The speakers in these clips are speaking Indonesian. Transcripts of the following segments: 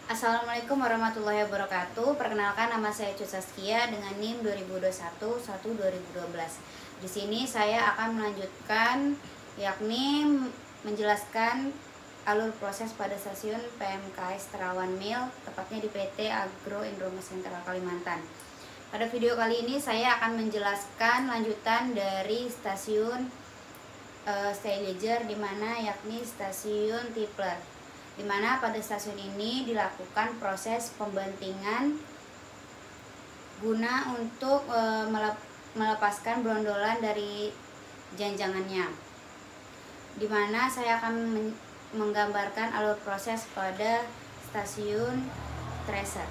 Assalamualaikum warahmatullahi wabarakatuh. Perkenalkan, nama saya Cut Saskia dengan NIM 2021-12012. Di sini saya akan melanjutkan, yakni menjelaskan alur proses pada stasiun PMKS Terawan Mil, tepatnya di PT Agro Indromet Sentral Kalimantan. Pada video kali ini saya akan menjelaskan lanjutan dari stasiun Steileger, dimana yakni stasiun Tipler, dimana pada stasiun ini dilakukan proses pembantingan guna untuk melepaskan brondolan dari janjangannya, dimana saya akan menggambarkan alur proses pada stasiun tracer.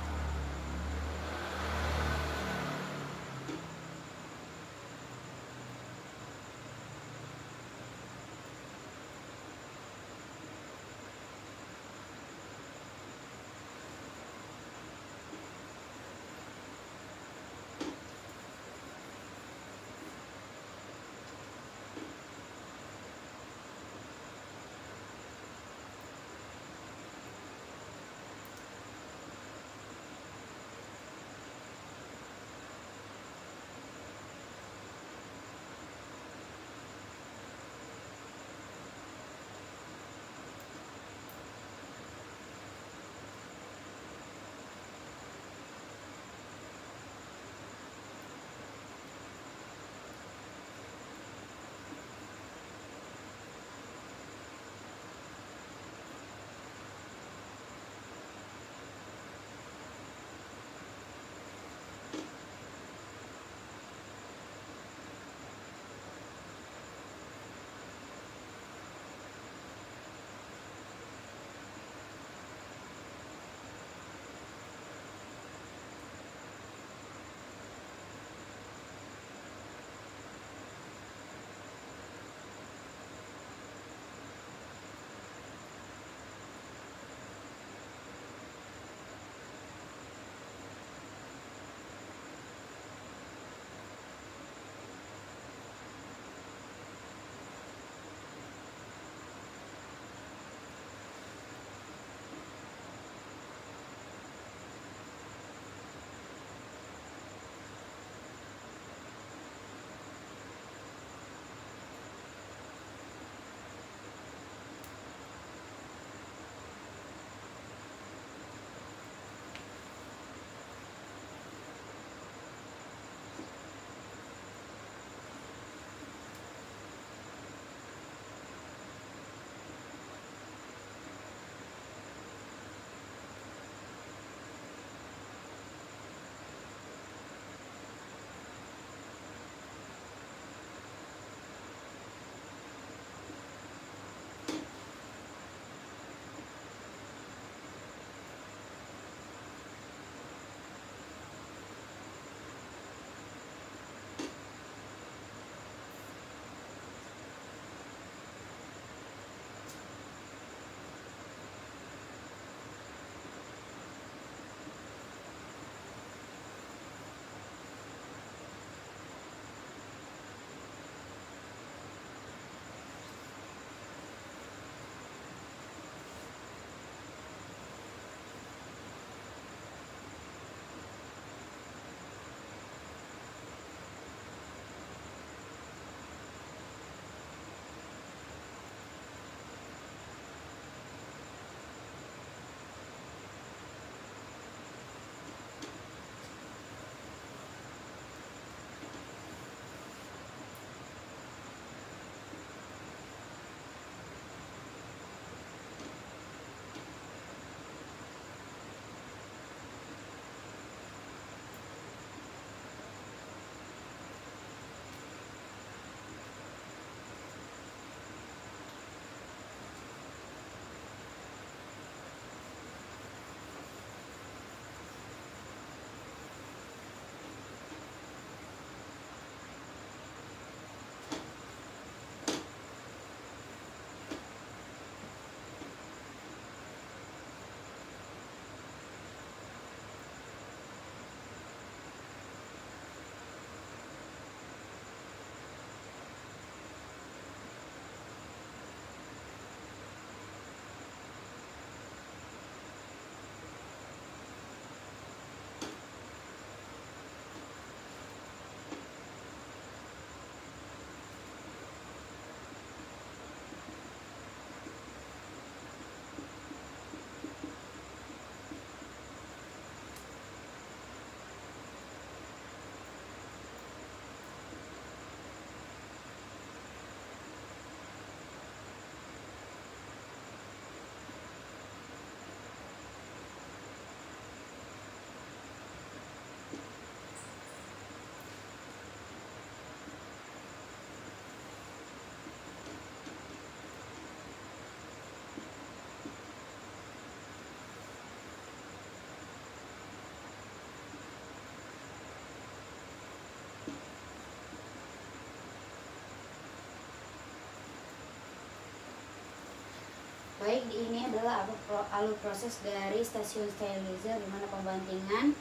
Baik, ini adalah alur proses dari stasiun sterilizer, di mana pembantingan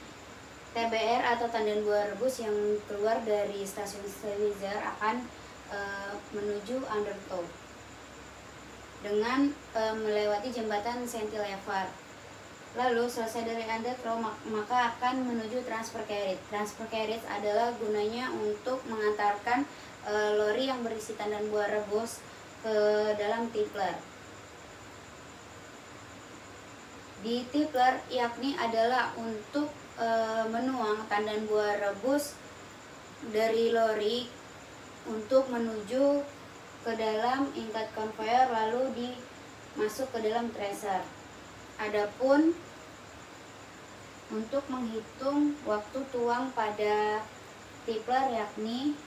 TBR atau tandan buah rebus yang keluar dari stasiun sterilizer akan menuju undertow dengan melewati jembatan cantilever. Lalu selesai dari undertow maka akan menuju transfer carriage. Transfer carriage adalah gunanya untuk mengantarkan lori yang berisi tandan buah rebus ke dalam tipler. Di tipler yakni adalah untuk menuang tandan buah rebus dari lori untuk menuju ke dalam inlet conveyor lalu dimasuk ke dalam tracer. Adapun untuk menghitung waktu tuang pada tipler yakni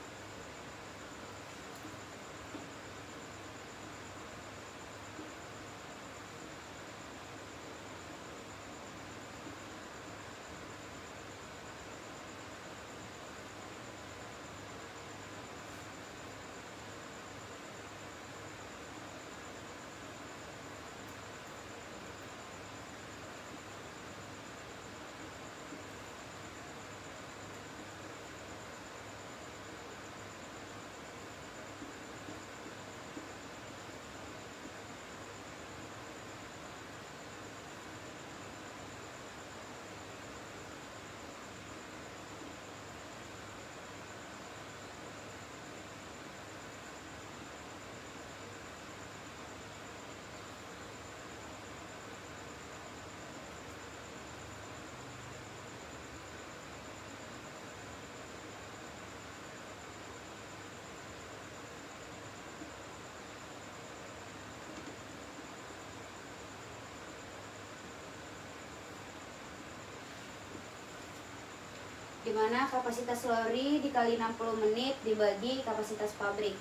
di mana kapasitas lori dikali 60 menit dibagi kapasitas pabrik.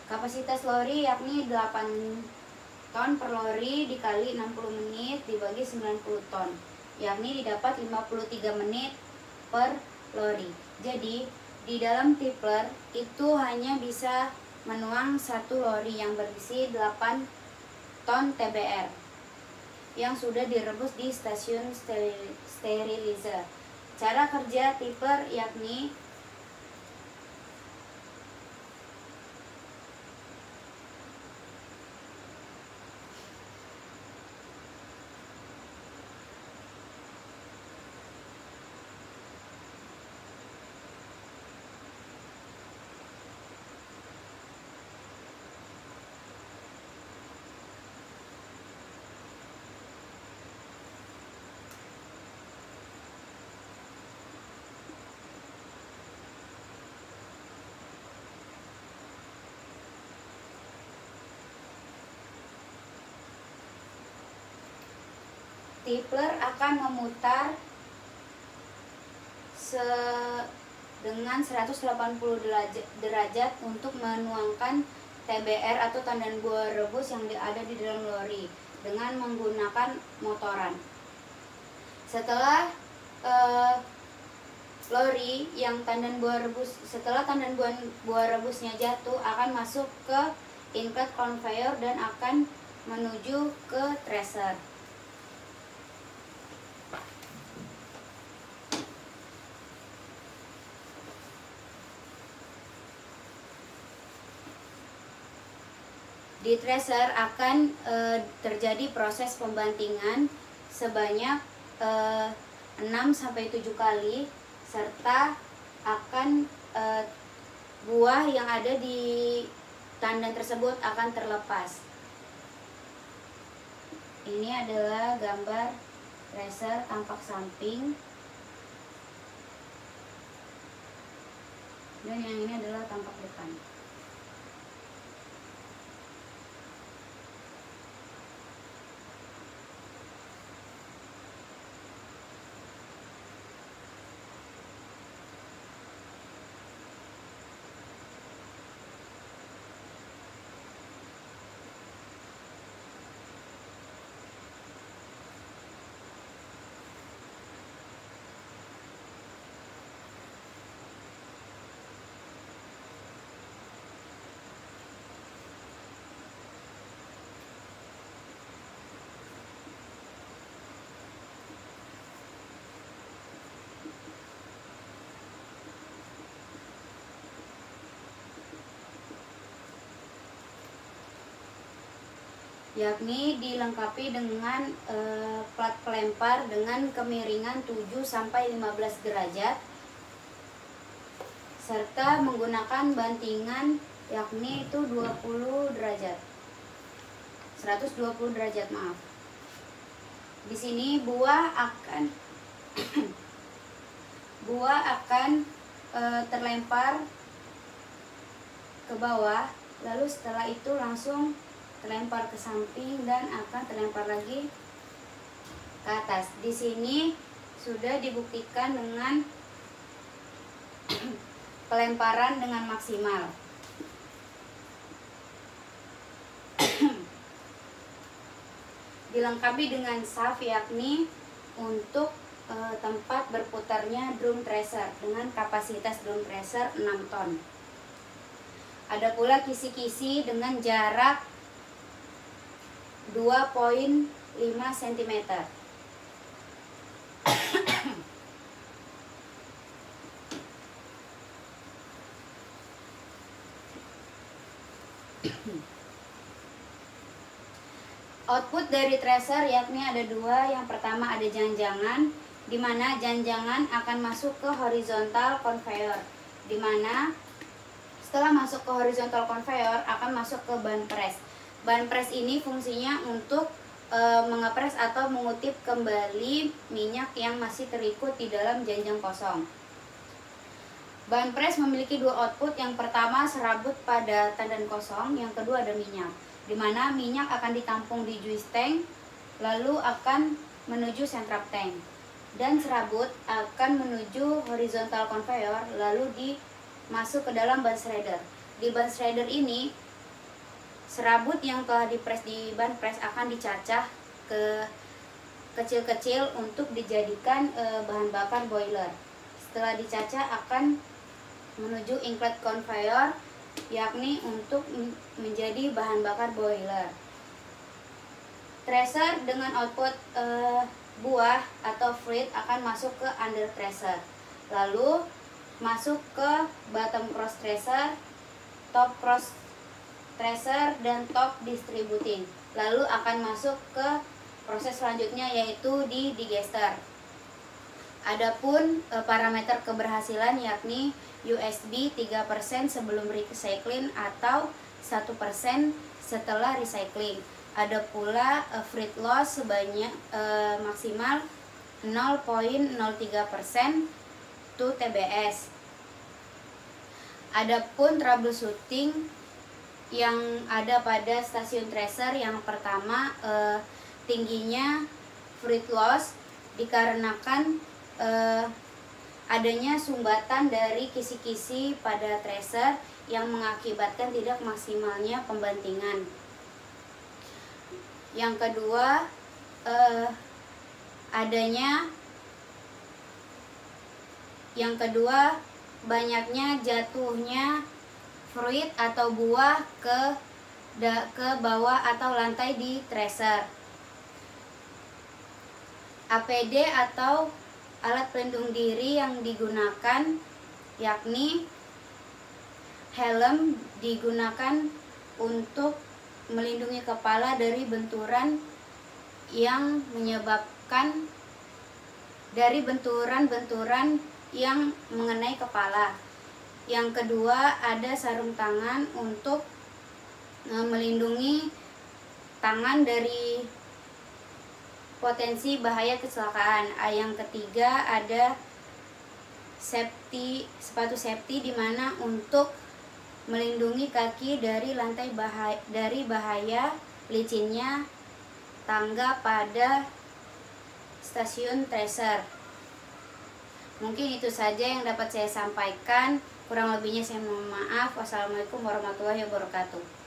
Kapasitas lori yakni 8 ton per lori dikali 60 menit dibagi 90 ton, yakni didapat 53 menit per lori. Jadi di dalam tipler itu hanya bisa menuang satu lori yang berisi 8 ton TBR yang sudah direbus di stasiun sterilizer. Cara kerja tipler yakni tipler akan memutar dengan 180 derajat untuk menuangkan TBR atau tandan buah rebus yang ada di dalam lori dengan menggunakan motoran. Setelah lori yang tandan buah rebusnya jatuh akan masuk ke inlet conveyor dan akan menuju ke tracer. Di tracer akan terjadi proses pembantingan sebanyak 6-7 kali, serta akan buah yang ada di tandan tersebut akan terlepas. Ini adalah gambar tracer tampak samping, dan yang ini adalah tampak depan. yakni dilengkapi dengan plat pelempar dengan kemiringan 7 sampai 15 derajat serta menggunakan bantingan yakni itu 20 derajat. 120 derajat, maaf. Di sini buah akan terlempar ke bawah, lalu setelah itu langsung terlempar ke samping dan akan terlempar lagi ke atas. Di sini sudah dibuktikan dengan pelemparan dengan maksimal. Dilengkapi dengan shaft yakni untuk tempat berputarnya drum thresher dengan kapasitas drum thresher 6 ton. Ada pula kisi-kisi dengan jarak 2,5 cm. Output dari thresher yakni ada dua. Yang pertama ada janjangan, di mana janjangan akan masuk ke horizontal conveyor, di mana setelah masuk ke horizontal conveyor akan masuk ke ban press. Ban press ini fungsinya untuk mengepres atau mengutip kembali minyak yang masih terikut di dalam janjang kosong. Ban press memiliki dua output. Yang pertama serabut pada tandan kosong, yang kedua ada minyak, di mana minyak akan ditampung di juice tank lalu akan menuju central tank, dan serabut akan menuju horizontal conveyor lalu masuk ke dalam ban shredder. Di ban shredder ini serabut yang telah dipres di ban press akan dicacah ke kecil-kecil untuk dijadikan bahan bakar boiler. Setelah dicacah akan menuju inlet conveyor yakni untuk menjadi bahan bakar boiler. Thresher dengan output buah atau fruit akan masuk ke under thresher, lalu masuk ke bottom cross thresher, top cross thresher, dan top distributing. Lalu akan masuk ke proses selanjutnya yaitu di digester. Adapun parameter keberhasilan yakni USB 3% sebelum recycling atau 1% setelah recycling. Ada pula fruit loss sebanyak maksimal 0,03% to TBS. Adapun troubleshooting yang ada pada stasiun thresher, yang pertama tingginya fruit loss dikarenakan adanya sumbatan dari kisi-kisi pada thresher yang mengakibatkan tidak maksimalnya pembantingan. Yang kedua banyaknya jatuhnya fruit atau buah ke bawah atau lantai di thresher. APD atau alat pelindung diri yang digunakan yakni helm digunakan untuk melindungi kepala dari benturan yang menyebabkan dari benturan-benturan yang mengenai kepala. Yang kedua ada sarung tangan untuk melindungi tangan dari potensi bahaya kecelakaan. Yang ketiga ada sepatu safety di mana untuk melindungi kaki dari bahaya licinnya tangga pada stasiun thresher. Mungkin itu saja yang dapat saya sampaikan. Kurang lebihnya saya mohon maaf. Wassalamualaikum warahmatullahi wabarakatuh.